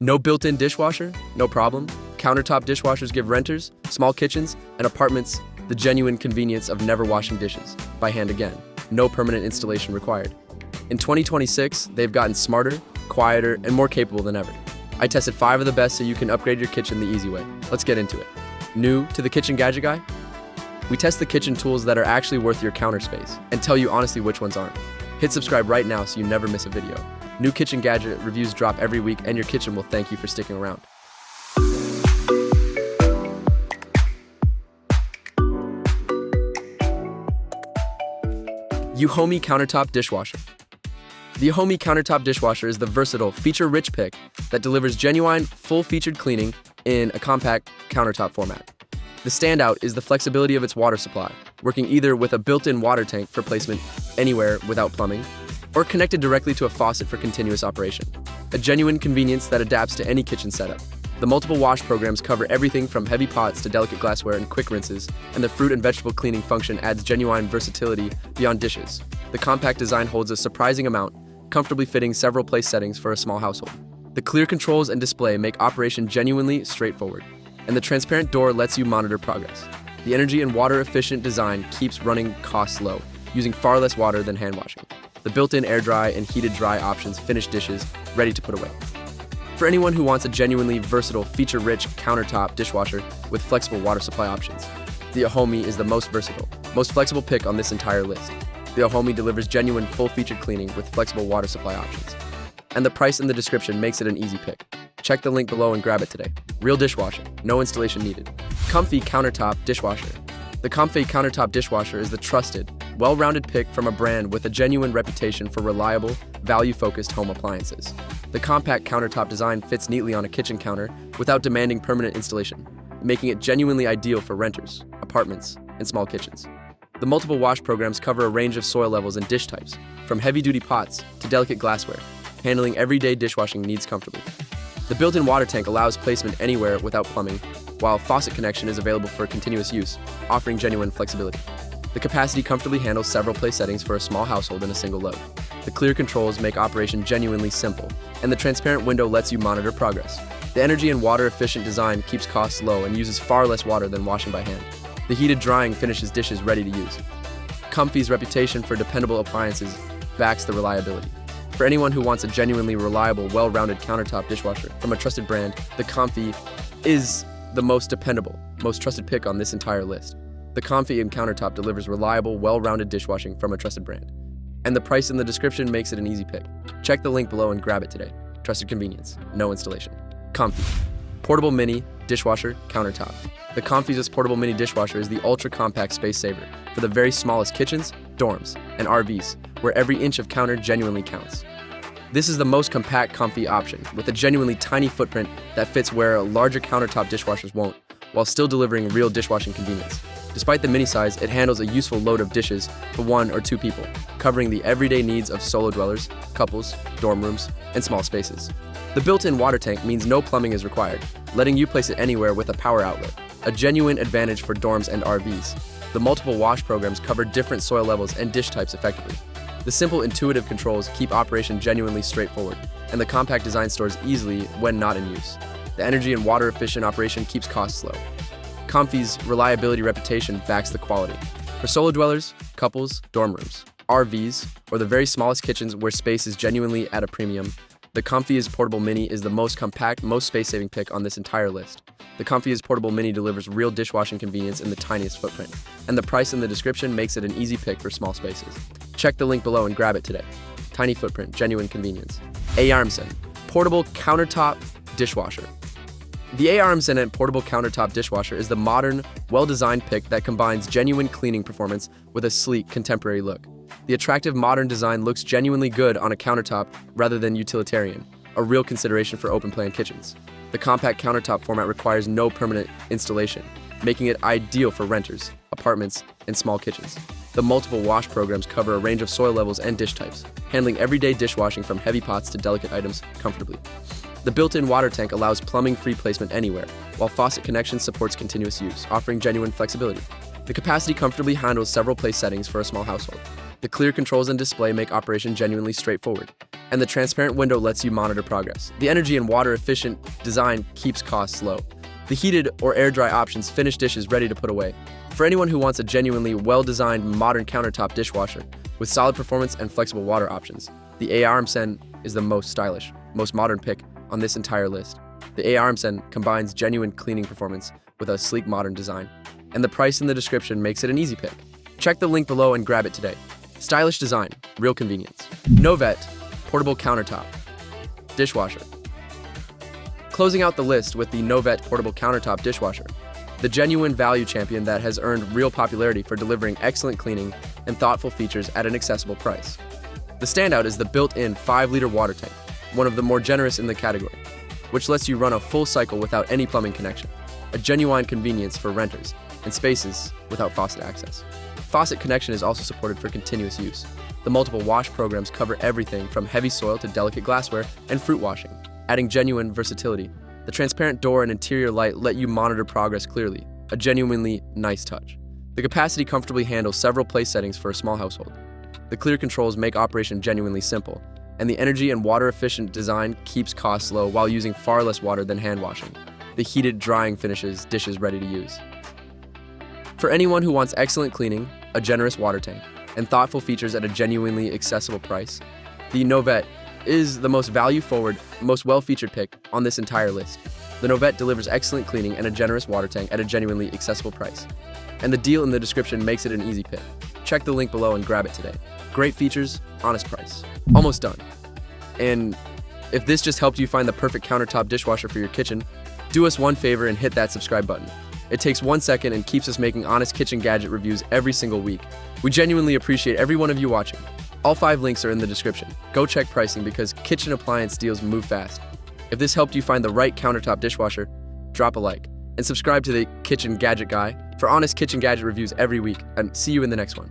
No built-in dishwasher? No problem. Countertop dishwashers give renters, small kitchens, and apartments the genuine convenience of never washing dishes by hand again. No permanent installation required. In 2026, they've gotten smarter, quieter, and more capable than ever. I tested 5 of the best so you can upgrade your kitchen the easy way. Let's get into it. New to the kitchen gadget guy? We test the kitchen tools that are actually worth your counter space and tell you honestly which ones aren't. Hit subscribe right now so you never miss a video. New kitchen gadget reviews drop every week and your kitchen will thank you for sticking around. Yuhomi Countertop Dishwasher. The Yuhomi Countertop Dishwasher is the versatile, feature-rich pick that delivers genuine, full-featured cleaning in a compact countertop format. The standout is the flexibility of its water supply, working either with a built-in water tank for placement anywhere without plumbing, or connected directly to a faucet for continuous operation. A genuine convenience that adapts to any kitchen setup. The multiple wash programs cover everything from heavy pots to delicate glassware and quick rinses, and the fruit and vegetable cleaning function adds genuine versatility beyond dishes. The compact design holds a surprising amount, comfortably fitting several place settings for a small household. The clear controls and display make operation genuinely straightforward, and the transparent door lets you monitor progress. The energy and water-efficient design keeps running costs low, using far less water than hand washing. The built-in air dry and heated dry options finish dishes ready to put away. For anyone who wants a genuinely versatile, feature-rich countertop dishwasher with flexible water supply options, the Yuhomi is the most versatile, most flexible pick on this entire list. The Yuhomi delivers genuine full-featured cleaning with flexible water supply options. And the price in the description makes it an easy pick. Check the link below and grab it today. Real dishwasher, no installation needed. Comfy Countertop Dishwasher. The Comfy Countertop Dishwasher is the trusted, well-rounded pick from a brand with a genuine reputation for reliable, value-focused home appliances. The compact countertop design fits neatly on a kitchen counter without demanding permanent installation, making it genuinely ideal for renters, apartments, and small kitchens. The multiple wash programs cover a range of soil levels and dish types, from heavy-duty pots to delicate glassware, handling everyday dishwashing needs comfortably. The built-in water tank allows placement anywhere without plumbing, while faucet connection is available for continuous use, offering genuine flexibility. The capacity comfortably handles several place settings for a small household in a single load. The clear controls make operation genuinely simple, and the transparent window lets you monitor progress. The energy and water-efficient design keeps costs low and uses far less water than washing by hand. The heated drying finishes dishes ready to use. Comfy's reputation for dependable appliances backs the reliability. For anyone who wants a genuinely reliable, well-rounded countertop dishwasher from a trusted brand, the Comfy is the most dependable, most trusted pick on this entire list. The Comfy and Countertop delivers reliable, well-rounded dishwashing from a trusted brand. And the price in the description makes it an easy pick. Check the link below and grab it today. Trusted convenience, no installation. Comfy. Portable Mini Dishwasher Countertop. The Comfy's portable mini dishwasher is the ultra-compact space saver for the very smallest kitchens, dorms, and RVs, where every inch of counter genuinely counts. This is the most compact, comfy option, with a genuinely tiny footprint that fits where larger countertop dishwashers won't, while still delivering real dishwashing convenience. Despite the mini size, it handles a useful load of dishes for 1 or 2 people, covering the everyday needs of solo dwellers, couples, dorm rooms, and small spaces. The built-in water tank means no plumbing is required, letting you place it anywhere with a power outlet, a genuine advantage for dorms and RVs. The multiple wash programs cover different soil levels and dish types effectively. The simple, intuitive controls keep operation genuinely straightforward, and the compact design stores easily when not in use. The energy and water-efficient operation keeps costs low. Comfy's reliability reputation backs the quality. For solo dwellers, couples, dorm rooms, RVs, or the very smallest kitchens where space is genuinely at a premium, the Comfy's Portable Mini is the most compact, most space-saving pick on this entire list. The Comfy's Portable Mini delivers real dishwashing convenience in the tiniest footprint, and the price in the description makes it an easy pick for small spaces. Check the link below and grab it today. Tiny footprint, genuine convenience. Aarmsen Portable Countertop Dishwasher. The Aarmsen Portable Countertop Dishwasher is the modern, well-designed pick that combines genuine cleaning performance with a sleek, contemporary look. The attractive modern design looks genuinely good on a countertop rather than utilitarian, a real consideration for open-plan kitchens. The compact countertop format requires no permanent installation, making it ideal for renters, apartments, and small kitchens. The multiple wash programs cover a range of soil levels and dish types, handling everyday dishwashing from heavy pots to delicate items comfortably. The built-in water tank allows plumbing-free placement anywhere, while faucet connection supports continuous use, offering genuine flexibility. The capacity comfortably handles several place settings for a small household. The clear controls and display make operation genuinely straightforward, and the transparent window lets you monitor progress. The energy and water efficient design keeps costs low. The heated or air dry options finish dishes ready to put away. For anyone who wants a genuinely well-designed modern countertop dishwasher with solid performance and flexible water options, the ARMSen is the most stylish, most modern pick on this entire list. The ARMSen combines genuine cleaning performance with a sleek modern design, and the price in the description makes it an easy pick. Check the link below and grab it today. Stylish design, real convenience. Novet portable countertop dishwasher. Closing out the list with the Novet portable countertop dishwasher, the genuine value champion that has earned real popularity for delivering excellent cleaning and thoughtful features at an accessible price. The standout is the built-in 5-liter water tank, one of the more generous in the category, which lets you run a full cycle without any plumbing connection, a genuine convenience for renters and spaces without faucet access. Faucet connection is also supported for continuous use. The multiple wash programs cover everything from heavy soil to delicate glassware and fruit washing, adding genuine versatility. The transparent door and interior light let you monitor progress clearly, a genuinely nice touch. The capacity comfortably handles several place settings for a small household. The clear controls make operation genuinely simple, and the energy and water-efficient design keeps costs low while using far less water than hand washing. The heated drying finishes dishes ready to use. For anyone who wants excellent cleaning, a generous water tank, and thoughtful features at a genuinely accessible price, the Novet is the most value-forward, most well-featured pick on this entire list. The Novet delivers excellent cleaning and a generous water tank at a genuinely accessible price. And the deal in the description makes it an easy pick. Check the link below and grab it today. Great features, honest price. Almost done. And if this just helped you find the perfect countertop dishwasher for your kitchen, do us one favor and hit that subscribe button. It takes 1 second and keeps us making honest kitchen gadget reviews every single week. We genuinely appreciate every one of you watching. All 5 links are in the description. Go check pricing because kitchen appliance deals move fast. If this helped you find the right countertop dishwasher, drop a like and subscribe to the Kitchen Gadget Guy for honest kitchen gadget reviews every week, and see you in the next one.